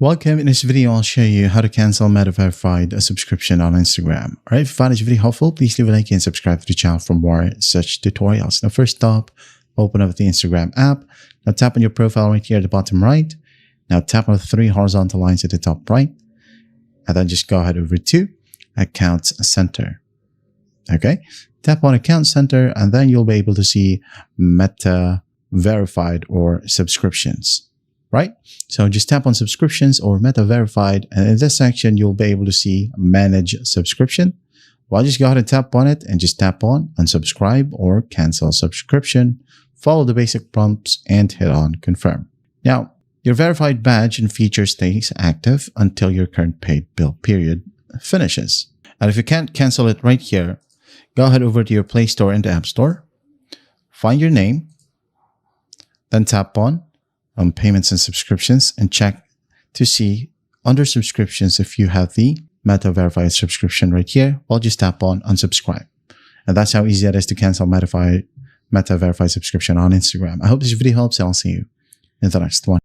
Welcome. In this video, I'll show you how to cancel Meta Verified subscription on Instagram. Alright, if you find this video helpful, please leave a like and subscribe to the channel for more such tutorials. Now, first up, open up the Instagram app. Now tap on your profile right here at the bottom right. Now tap on the three horizontal lines at the top right. And then just go ahead over to Accounts Center. Okay, tap on Account Center and then you'll be able to see Meta Verified or subscriptions. Right? So just tap on subscriptions or Meta Verified, and in this section, you'll be able to see manage subscription. Well, just go ahead and tap on it and just tap on unsubscribe or cancel subscription. Follow the basic prompts and hit on confirm. Now, your verified badge and feature stays active until your current paid bill period finishes. And if you can't cancel it right here, go ahead over to your Play Store and App Store, find your name, then tap on payments and subscriptions and check to see under subscriptions if you have the Meta Verified subscription right here. Well, just tap on unsubscribe. And that's how easy it is to cancel Meta Verified subscription on Instagram. I hope this video helps and I'll see you in the next one.